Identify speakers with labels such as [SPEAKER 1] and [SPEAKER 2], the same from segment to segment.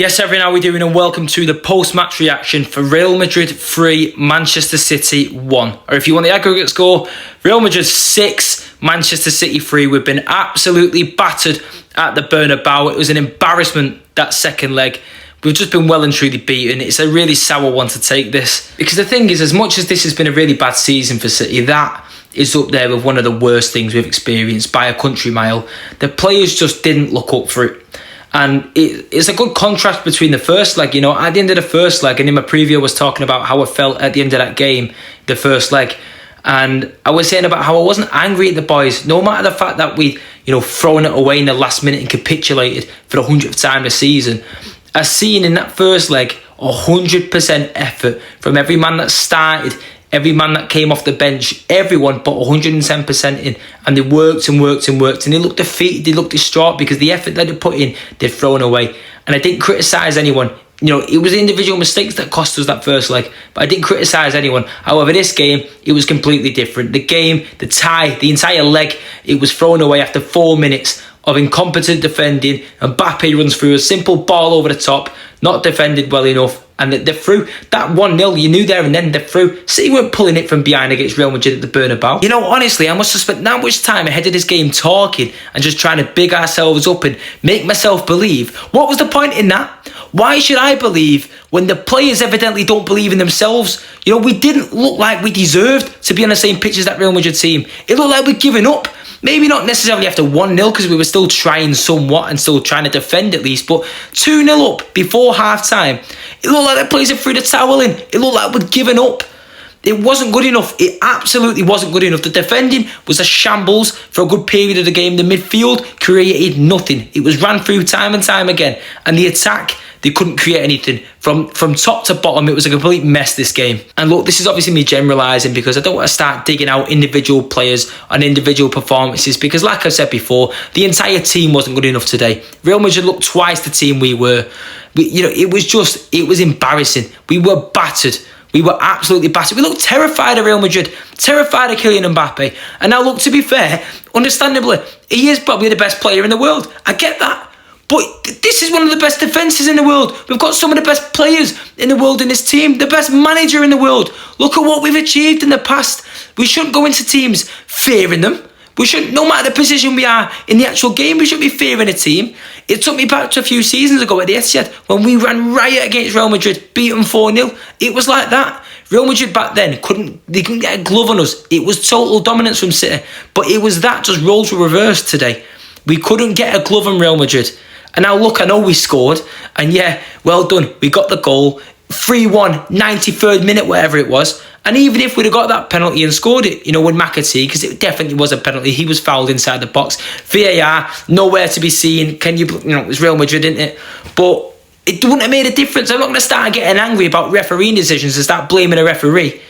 [SPEAKER 1] Yes, everyone, how are we doing? And welcome to the post-match reaction for Real Madrid 3, Manchester City 1. Or if you want the aggregate score, Real Madrid 6, Manchester City 3. We've been absolutely battered at the Bernabeu. It was an embarrassment, that second leg. We've just been well and truly beaten. It's a really sour one to take this. Because the thing is, as much as this has been a really bad season for City, that is up there with one of the worst things we've experienced by a country mile. The players just didn't look up for it. And it's a good contrast between the first leg. You know, at the end of the first leg, and in my preview I was talking about how I felt at the end of that game, the first leg. And I was saying about how I wasn't angry at the boys, no matter the fact that we, thrown it away in the last minute and capitulated for the 100th time this season. I seen in that first leg 100% effort from every man that started, every man that came off the bench, everyone put 110% in, and they worked and worked and worked, and they looked defeated, they looked distraught because the effort that they put in, they'd thrown away. And I didn't criticise anyone. It was individual mistakes that cost us that first leg, but I didn't criticise anyone. However, this game, it was completely different. The game, the tie, the entire leg, it was thrown away after 4 minutes of incompetent defending. And Mbappe runs through a simple ball over the top, not defended well enough, and they're through. That 1-0, you knew there and then they're through. City weren't pulling it from behind against Real Madrid at the Bernabeu. Honestly, I must have spent that much time ahead of this game talking and just trying to big ourselves up and make myself believe. What was the point in that? Why should I believe when the players evidently don't believe in themselves? We didn't look like we deserved to be on the same pitch as that Real Madrid team. It looked like we'd given up. Maybe not necessarily after 1-0 because we were still trying somewhat and still trying to defend at least, but 2-0 up before half-time. It looked like the players had threw the towel in. It looked like we'd given up. It wasn't good enough. It absolutely wasn't good enough. The defending was a shambles for a good period of the game. The midfield created nothing. It was ran through time and time again. And the attack, they couldn't create anything. From top to bottom, it was a complete mess, this game. And look, this is obviously me generalising because I don't want to start digging out individual players and individual performances because, like I said before, the entire team wasn't good enough today. Real Madrid looked twice the team we were. It was embarrassing. We were battered. We were absolutely battered. We looked terrified of Real Madrid, terrified of Kylian Mbappe. And now, look, to be fair, understandably, he is probably the best player in the world. I get that. But this is one of the best defences in the world. We've got some of the best players in the world in this team, the best manager in the world. Look at what we've achieved in the past. We shouldn't go into teams fearing them. We shouldn't, no matter the position we are in the actual game, we shouldn't be fearing a team. It took me back to a few seasons ago at the Etihad when we ran riot against Real Madrid, beat them 4-0. It was like that. Real Madrid back then couldn't get a glove on us. It was total dominance from City. But it was that, just roles were reversed today. We couldn't get a glove on Real Madrid. And now look, I know we scored. And yeah, well done. We got the goal. 3-1, 93rd minute, whatever it was. And even if we'd have got that penalty and scored it, with McAtee, because it definitely was a penalty, he was fouled inside the box. VAR, nowhere to be seen. It was Real Madrid, didn't it? But it wouldn't have made a difference. I'm not going to start getting angry about refereeing decisions and start blaming a referee.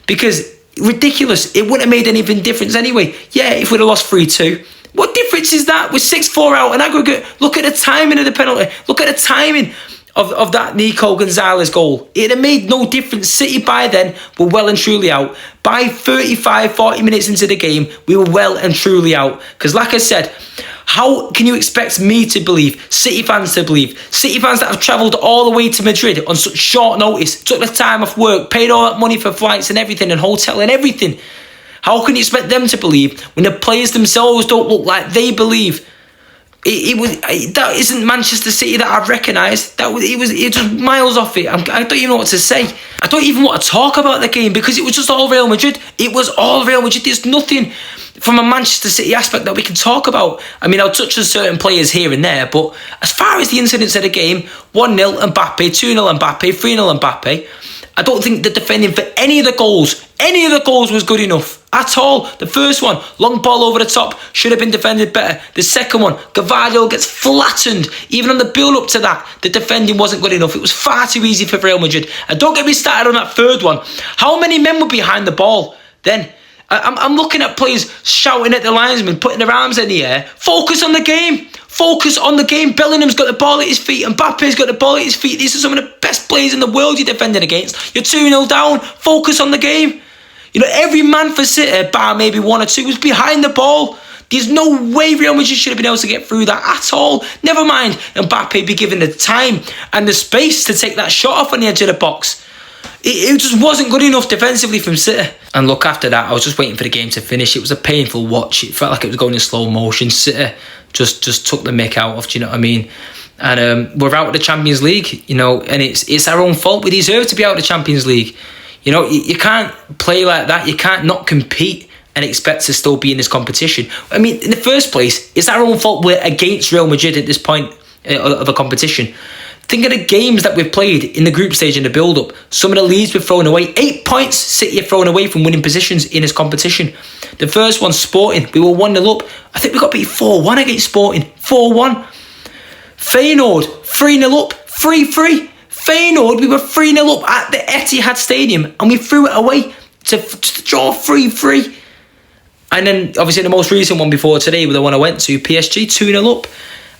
[SPEAKER 1] Because, ridiculous, it wouldn't have made any difference anyway. Yeah, if we'd have lost 3-2. What difference is that? We're 6-4 out in aggregate. Look at the timing of the penalty. Look at the timing of that Nico Gonzalez goal. It had made no difference. City by then were well and truly out. By 35, 40 minutes into the game, we were well and truly out. Because like I said, how can you expect me to believe, City fans to believe, City fans that have travelled all the way to Madrid on such short notice, took the time off work, paid all that money for flights and everything and hotel and everything. How can you expect them to believe when the players themselves don't look like they believe? That isn't Manchester City that I've recognised. It was just miles off it. I don't even know what to say. I don't even want to talk about the game because it was just all Real Madrid. It was all Real Madrid. There's nothing from a Manchester City aspect that we can talk about. I mean, I'll touch on certain players here and there, but as far as the incidents of the game, 1-0 Mbappe, 2-0 Mbappe, 3-0 Mbappe, I don't think the defending for any of the goals was good enough at all. The first one, long ball over the top, should have been defended better. The second one, Gavardo gets flattened. Even on the build-up to that, the defending wasn't good enough. It was far too easy for Real Madrid. And don't get me started on that third one. How many men were behind the ball then? I'm looking at players shouting at the linesman, putting their arms in the air. Focus on the game. Focus on the game. Bellingham's got the ball at his feet. Mbappe's got the ball at his feet. These are some of the best players in the world you're defending against. You're 2-0 down. Focus on the game. Every man for City, bar maybe one or two, was behind the ball. There's no way Real Madrid should have been able to get through that at all. Never mind Mbappe be given the time and the space to take that shot off on the edge of the box. It just wasn't good enough defensively from City. And look, after that, I was just waiting for the game to finish. It was a painful watch. It felt like it was going in slow motion. City just took the mick out of, do you know what I mean? And we're out of the Champions League, you know, and it's our own fault. We deserve to be out of the Champions League. You know, you can't play like that. You can't not compete and expect to still be in this competition. I mean, in the first place, it's our own fault we're against Real Madrid at this point of a competition. Think of the games that we've played in the group stage in the build-up. Some of the leads we've thrown away. 8 points City have thrown away from winning positions in this competition. The first one, Sporting, we were 1-0 up. I think we got beat 4-1 against Sporting. 4-1. Feyenoord, 3-0 up. 3-3. Feyenoord, we were 3-0 up at the Etihad Stadium and we threw it away to draw 3-3. And then, obviously, the most recent one before today, the one I went to, PSG, 2-0 up.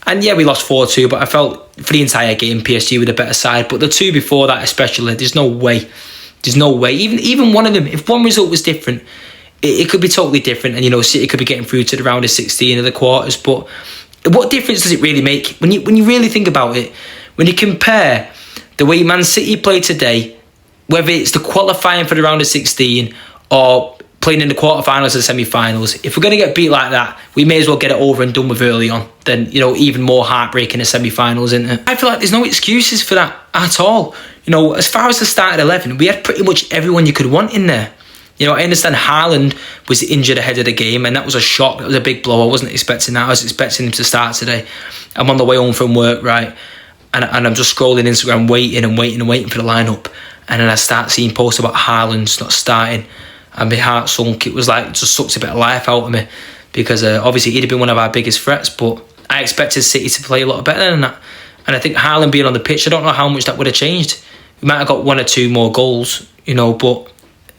[SPEAKER 1] And yeah, we lost 4-2, but I felt for the entire game, PSG were the better side. But the two before that especially, there's no way. There's no way. Even one of them, if one result was different, it could be totally different. And, you know, City could be getting through to the round of 16 of the quarters. But what difference does it really make? When you really think about it, when you compare the way Man City play today, whether it's the qualifying for the round of 16 or playing in the quarterfinals and semi-finals, if we're going to get beat like that, we may as well get it over and done with early on. Then, you know, even more heartbreaking the semi-finals, isn't it? I feel like there's no excuses for that at all. You know, as far as the starting 11, we had pretty much everyone you could want in there. You know, I understand Haaland was injured ahead of the game, and that was a shock. That was a big blow. I wasn't expecting that. I was expecting him to start today. I'm on the way home from work, right? And I'm just scrolling Instagram, waiting for the lineup. And then I start seeing posts about Haaland's not starting. And my heart sunk. It was like, it just sucked a bit of life out of me. Because obviously he'd have been one of our biggest threats. But I expected City to play a lot better than that. And I think Haaland being on the pitch, I don't know how much that would have changed. We might have got 1 or 2 more goals, you know. But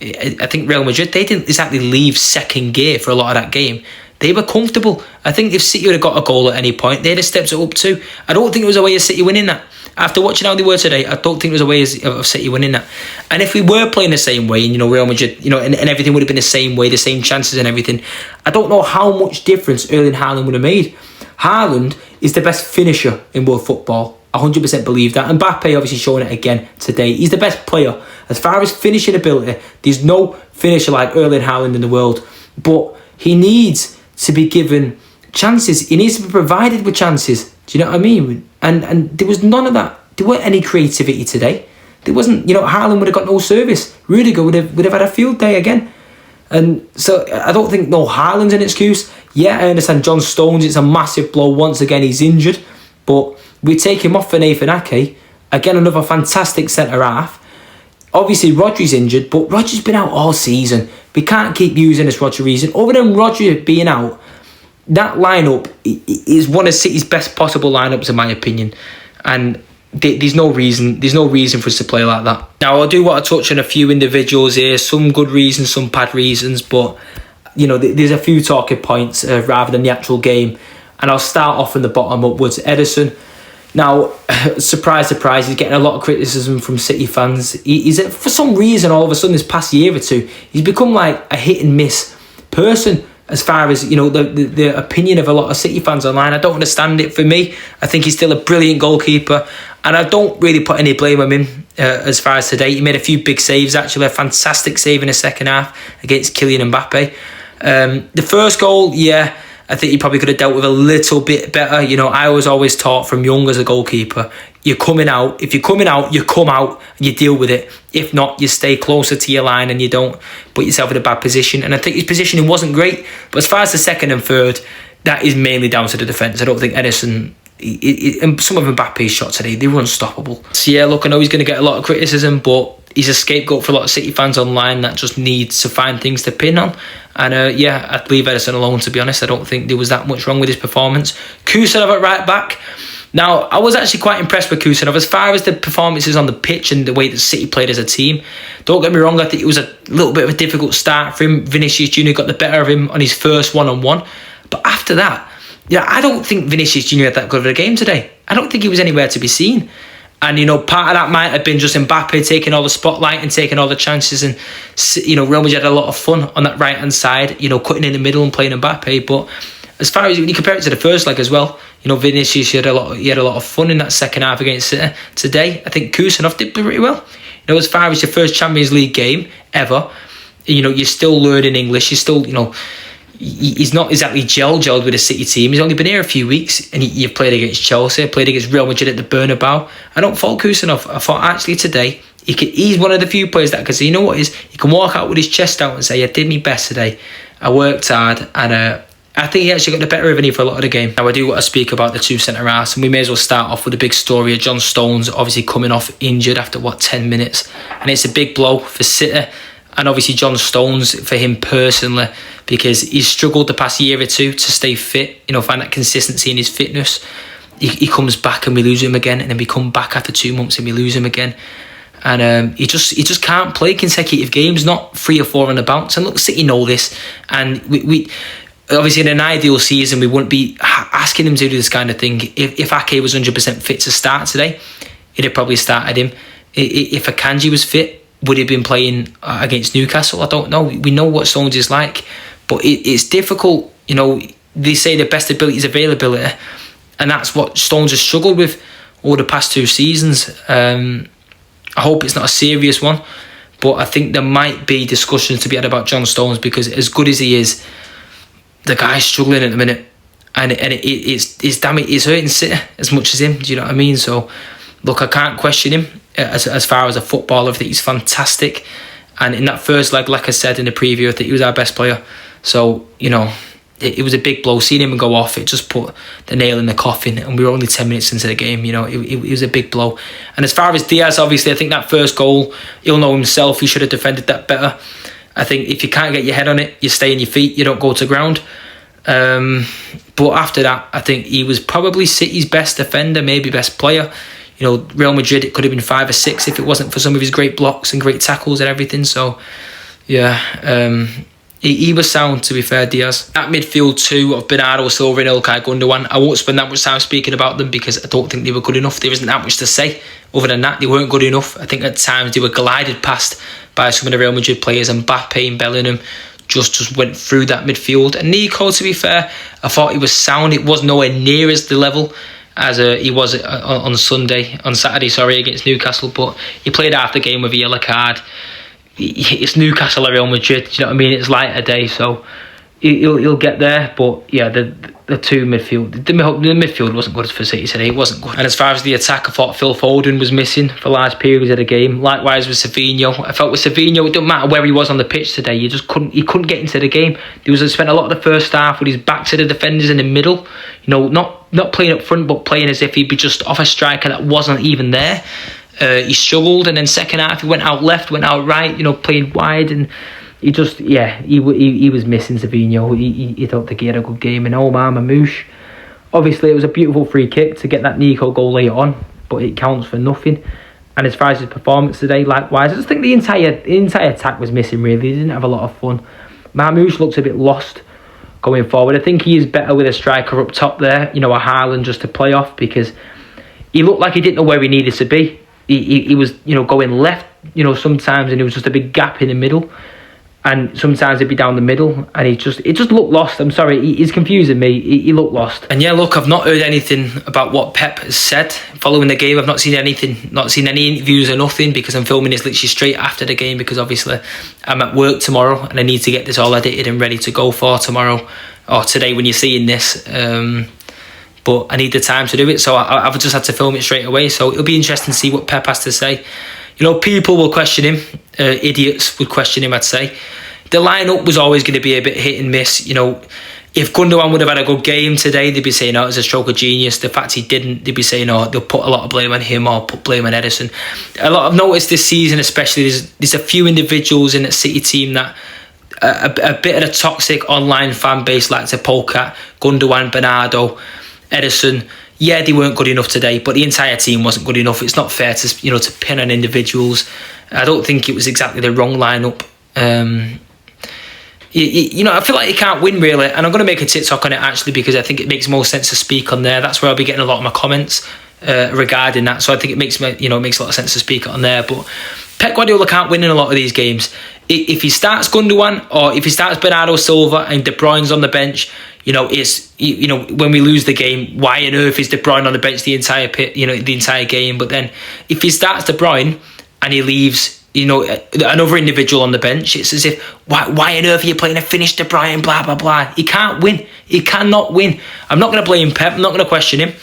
[SPEAKER 1] I think Real Madrid, they didn't exactly leave second gear for a lot of that game. They were comfortable. I think if City would have got a goal at any point, they'd have stepped it up too. I don't think it was a way of City winning that. After watching how they were today, I don't think it was a way of City winning that. And if we were playing the same way, and, you know, Real Madrid, you know, and everything would have been the same way, the same chances and everything, I don't know how much difference Erling Haaland would have made. Haaland is the best finisher in world football. I 100% believe that. And Mbappe obviously showing it again today. He's the best player. As far as finishing ability, there's no finisher like Erling Haaland in the world. But he needs to be given chances. He needs to be provided with chances. Do you know what I mean? And there was none of that. There weren't any creativity today. There wasn't, you know, Haaland would have got no service. Rudiger would have had a field day again. And so I don't think Haaland's an excuse. Yeah, I understand John Stones, it's a massive blow. Once again, he's injured. But we take him off for Nathan Ake. Again, another fantastic centre-half. Obviously, Rodri's injured, but Rodri's been out all season. We can't keep using this Rodri reason. Other than Rodri being out, that lineup is one of City's best possible lineups, in my opinion. And there's no reason for us to play like that. Now, I do want to touch on a few individuals here. Some good reasons, some bad reasons. But, you know, there's a few talking points rather than the actual game. And I'll start off from the bottom upwards. Ederson. Now, surprise, surprise, he's getting a lot of criticism from City fans. He's for some reason, all of a sudden, this past year or two, he's become like a hit and miss person. As far as, you know, the opinion of a lot of City fans online, I don't understand it. For me, I think he's still a brilliant goalkeeper, and I don't really put any blame on him as far as today. He made a few big saves, actually, a fantastic save in the second half against Kylian Mbappe. The first goal, yeah, I think he probably could have dealt with a little bit better. You know, I was always taught from young as a goalkeeper, you're coming out. If you're coming out, you come out and you deal with it. If not, you stay closer to your line and you don't put yourself in a bad position. And I think his positioning wasn't great. But as far as the second and third, that is mainly down to the defence. I don't think Ederson, and some of Mbappe's shots today, they were unstoppable. So yeah, look, I know he's going to get a lot of criticism, but he's a scapegoat for a lot of City fans online that just needs to find things to pin on. And yeah, I'd leave Ederson alone, to be honest. I don't think there was that much wrong with his performance. Kusanov at right back. Now, I was actually quite impressed with Kusanov as far as the performances on the pitch and the way that City played as a team. Don't get me wrong, I think it was a little bit of a difficult start for him. Vinicius Jr. got the better of him on his first one-on-one. But after that, yeah, I don't think Vinicius Jr. had that good of a game today. I don't think he was anywhere to be seen. And, you know, part of that might have been just Mbappe taking all the spotlight and taking all the chances. And, you know, Real Madrid had a lot of fun on that right-hand side, you know, cutting in the middle and playing Mbappe. But as far as when you compare it to the first leg as well, you know, Vinicius, he had a lot of fun in that second half against City. Today, I think Kusanov did pretty well. You know, as far as your first Champions League game ever, you know, you're still learning English. You're still, you know, he's not exactly gelled with the City team. He's only been here a few weeks, and you've played against Chelsea, played against Real Madrid at the Bernabeu. I don't fault Kusanov. I thought actually today he's one of the few players that, because you know what is, he can walk out with his chest out and say, I did my best today. I worked hard, and I think he actually got the better of me for a lot of the game. Now, I do want to speak about the two centre-halves, and we may as well start off with the big story of John Stones obviously coming off injured after, 10 minutes. And it's a big blow for City, and obviously John Stones, for him personally, because he's struggled the past year or two to stay fit, you know, find that consistency in his fitness. He comes back and we lose him again, and then we come back after 2 months and we lose him again. And he just can't play consecutive games, not 3 or 4 on the bounce. And look, City know this, and we obviously in an ideal season we wouldn't be asking him to do this kind of thing. If Ake was 100% fit to start today, he'd have probably started him. If Akanji was fit, would he have been playing against Newcastle? I don't know. We know what Stones is like, but it's difficult. You know, they say the best ability is availability, and that's what Stones has struggled with over the past 2 seasons. I hope it's not a serious one, but I think there might be discussions to be had about John Stones, because as good as he is, the guy's struggling at the minute, and it's damn it, it's hurting City as much as him. Do you know what I mean? So, look, I can't question him as far as a footballer. I think he's fantastic, and in that first leg, like I said in the preview, I think he was our best player. So, you know, it was a big blow. Seeing him go off, it just put the nail in the coffin, and we were only 10 minutes into the game. You know, it was a big blow. And as far as Diaz, obviously, I think that first goal, he'll know himself, he should have defended that better. I think if you can't get your head on it, you stay on your feet, you don't go to ground. But after that, I think he was probably City's best defender, maybe best player. You know, Real Madrid, it could have been 5 or 6 if it wasn't for some of his great blocks and great tackles and everything. So, yeah, he was sound, to be fair, Diaz. That midfield 2 of Bernardo Silva and Ilkay Gundogan, I won't spend that much time speaking about them because I don't think they were good enough. There isn't that much to say. Other than that, they weren't good enough. I think at times they were glided past by some of the Real Madrid players, and Mbappe and Bellingham just went through that midfield. And Nico, to be fair, I thought he was sound. It was nowhere near as the level as he was on Saturday, against Newcastle, but he played half the game with a yellow card. It's Newcastle or Real Madrid, do you know what I mean? It's light a day, so he'll get there. But yeah, the two midfield, the midfield wasn't good for City today. It wasn't good. And as far as the attack, I thought Phil Foden was missing for large periods of the game. Likewise with Savinho. I felt with Savinho, it didn't matter where he was on the pitch today. He couldn't get into the game. He spent a lot of the first half with his back to the defenders in the middle. You know, not playing up front, but playing as if he'd be just off a striker that wasn't even there. He struggled, and then second half he went out left, went out right, you know, playing wide, and he was missing Savinho. He don't think he had a good game. And Omar Mamouche, obviously it was a beautiful free kick to get that Nico goal later on, but it counts for nothing. And as far as his performance today, likewise, I just think the entire attack was missing really. He didn't have a lot of fun. Mamouche looks a bit lost going forward. I think he is better with a striker up top there, you know, a Haaland just to play off, because he looked like he didn't know where he needed to be. He was, you know, going left, you know, sometimes, and there was just a big gap in the middle, and sometimes he'd be down the middle, and it just looked lost. I'm sorry, he's confusing me. He looked lost. And yeah, look, I've not heard anything about what Pep has said following the game. I've not seen anything, not seen any interviews or nothing, because I'm filming this literally straight after the game, because obviously I'm at work tomorrow and I need to get this all edited and ready to go for tomorrow or today when you're seeing this. But I need the time to do it, so I've just had to film it straight away. So it'll be interesting to see what Pep has to say. You know, people will question him. Idiots would question him, I'd say. The lineup was always going to be a bit hit and miss. You know, if Gundogan would have had a good game today, they'd be saying, oh, it was a stroke of genius. The fact he didn't, they'd be saying, oh, they'll put a lot of blame on him or put blame on Edison. I've noticed this season especially, there's a few individuals in the City team that a bit of a toxic online fan base like to poke at. Gundogan, Bernardo, Edison. Yeah, they weren't good enough today, but the entire team wasn't good enough. It's not fair to, you know, to pin on individuals. I don't think it was exactly the wrong lineup. You know, I feel like you can't win really, and I'm going to make a TikTok on it actually, because I think it makes more sense to speak on there. That's where I'll be getting a lot of my comments regarding that. So I think it makes a lot of sense to speak on there. But Pep Guardiola can't win in a lot of these games. If he starts Gundogan or if he starts Bernardo Silva and De Bruyne's on the bench, when we lose the game, why on earth is De Bruyne on the bench the entire game? But then if he starts De Bruyne and he leaves, another individual on the bench, it's as if, why on earth are you playing a finished De Bruyne, blah, blah, blah. He can't win. He cannot win. I'm not going to blame Pep. I'm not going to question him.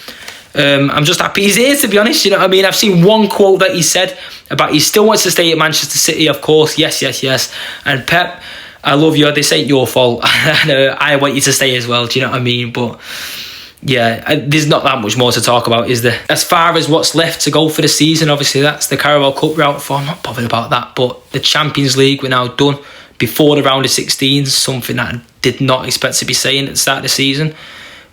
[SPEAKER 1] I'm just happy he's here, to be honest. You know what I mean? I've seen one quote that he said about he still wants to stay at Manchester City, of course. Yes. And Pep, I love you. This ain't your fault. I want you to stay as well. Do you know what I mean? But yeah, there's not that much more to talk about, is there? As far as what's left to go for the season, obviously that's the Carabao Cup route for. I'm not bothered about that. But the Champions League, we're now done before the round of 16s, something that I did not expect to be saying at the start of the season.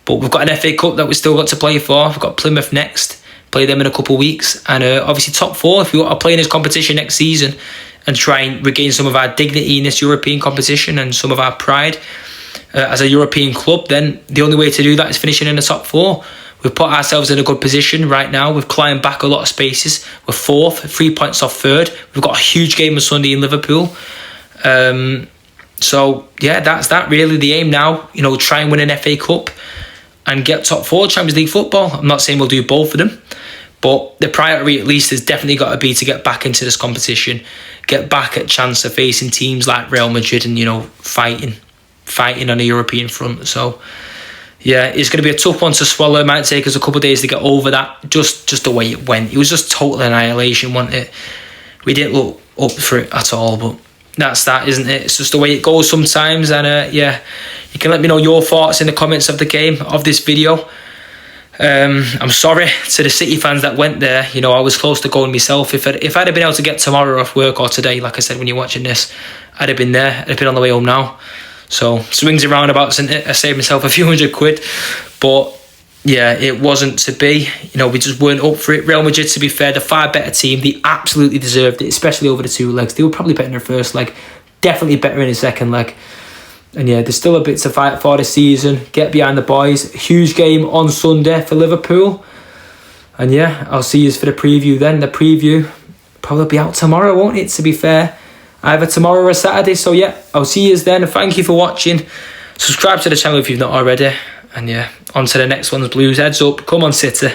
[SPEAKER 1] But we've got an FA Cup that we've still got to play for. We've got Plymouth next. Play them in a couple of weeks. And obviously top four, if we want to play in this competition next season and try and regain some of our dignity in this European competition and some of our pride as a European club, then the only way to do that is finishing in the top four. We've put ourselves in a good position right now. We've climbed back a lot of spaces. We're fourth, 3 points off third. We've got a huge game on Sunday in Liverpool. So, yeah, that's really the aim now. Try and win an FA Cup and get top four Champions League football. I'm not saying we'll do both of them, but the priority at least has definitely got to be to get back into this competition, get back at chance of facing teams like Real Madrid and, fighting on a European front. So, yeah, it's going to be a tough one to swallow. It might take us a couple of days to get over that, just the way it went. It was just total annihilation, wasn't it? We didn't look up for it at all, but that's that, isn't it? It's just the way it goes sometimes. And you can let me know your thoughts in the comments of the game, of this video. I'm sorry to the City fans that went there. I was close to going myself. If I'd have been able to get tomorrow off work, or today, like I said when you're watching this, I'd have been there. I'd have been on the way home now. So swings and roundabouts, isn't it? I saved myself a few £100. But yeah, it wasn't to be. We just weren't up for it. Real Madrid, to be fair, the far better team. They absolutely deserved it, especially over the two legs. They were probably better in their first leg, definitely better in the second leg. And yeah, there's still a bit to fight for this season. Get behind the boys. Huge game on Sunday for Liverpool. And yeah, I'll see you for the preview then. The preview probably be out tomorrow, won't it, to be fair? Either tomorrow or Saturday. So yeah, I'll see you then. Thank you for watching. Subscribe to the channel if you've not already. And yeah, on to the next one's Blues. Heads up. Come on, City.